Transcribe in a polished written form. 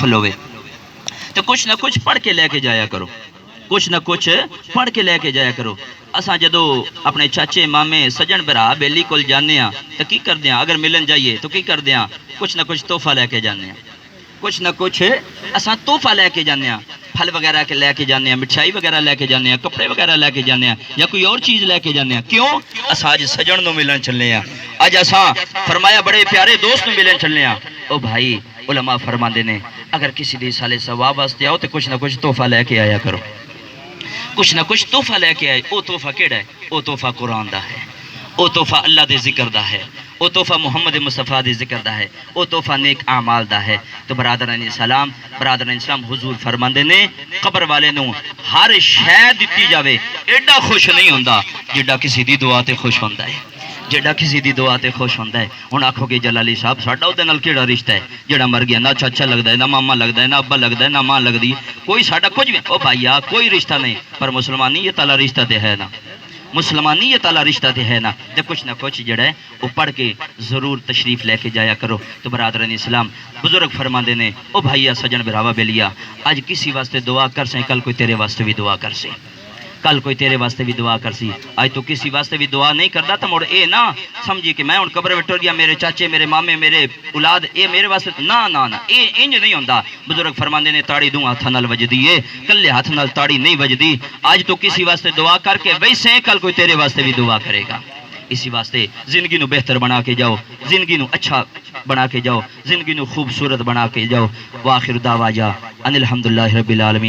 ہوئے تو کچھ نہ کچھ پڑھ کے لے کے جایا کرو، کچھ نہ کچھ پڑھ کے لے کے جایا کرو۔ اساں جدو اپنے چاچے مامے سجن برا بیلی کول جانے ہاں تو کی کر دیاں؟ اگر ملن جائیے تو کی کر دیاں؟ کچھ نہ کچھ تحفہ لے کے جانے ہاں، کچھ نہ کچھ اساں تحفہ لے کے جانے ہاں، پھل وغیرہ کے لے کے جانے ہیں، مٹھائی وغیرہ لے کے جانے ہیں، کپڑے وغیرہ لے کے جانے ہیں، یا کوئی اور چیز لے کے جانے ہیں۔ کیوں؟ اساں اج سجن نو ملن چلے ہیں، اج اساں فرمایا بڑے پیارے دوست نو ملن چلے ہیں۔ او بھائی علماء فرماندے نے اگر کسی دی سالے ثواب واسطے آؤ تو کچھ نہ کچھ تحفہ لے کے آیا کرو، کچھ نہ کچھ تحفہ لے کے آئے۔ او تحفہ کیڑا ہے؟ او تحفہ قرآن دا ہے، او تحفہ اللہ دے ذکر دا ہے، او تحفہ محمد مصطفیٰ دے ذکر دا ہے، او تحفہ نیک اعمال دا ہے۔ تو برادران اسلام، برادران اسلام، حضور فرماندے نے قبر والے نو ہر شے دتی جاوے ایڈا خوش نہیں ہوندا جیڑا کسی دی دعا تے خوش ہوندا ہے، جیڑا کسی دی دعا تے خوش ہوندا ہے۔ ہن آکھو گے جلالی صاحب ساڈا اودے نال کیڑا رشتہ ہے؟ جیڑا مر گیا نہ چاچا لگدا ہے، نہ ماما لگدا ہے، نہ ابا لگدا ہے، نہ ماں لگدی، کوئی ساڈا کچھ بھی۔ او بھائیا کوئی رشتہ نہیں، پر مسلمانیت والا رشتہ تے ہے نا، مسلمانیت والا رشتہ تے ہے نا۔ تے کچھ نہ کچھ جڑا ہے وہ پڑھ کے ضرور تشریف لے کے جایا کرو۔ تو برادران اسلام بزرگ فرماندے نے او بھائیا سجن براوا بیلیا آج کسی واسطے دعا کر سیں، کل کوئی تیرے واسطے بھی دعا کر سے، کل کوئی تیرے واسطے بھی دعا کر سی۔ آج تو کسی واسطے بھی دعا نہیں کردا تو مڑ اے نہ سمجھی کہ میں ہن قبر وچ ٹر گیا، میرے چاچے میرے مامے میرے اولاد اے میرے واسطے نہ نہ نہ، اے انج نہیں ہوندا۔ بزرگ فرماندے نے تاڑی دو ہاتھاں نال وجدی اے، کلے ہاتھ نال تاڑی نہیں وجدی۔ آج تو کسی واسطے دعا کر کے ویسے کل کوئی تیرے واسطے بھی دعا کرے گا۔ اسی واسطے زندگی نو بہتر بنا کے جاؤ، زندگی نو اچھا بنا کے جاؤ، زندگی نو خوبصورت بنا کے جاؤ۔ وآخر دعوانا ان الحمدللہ رب العالمین۔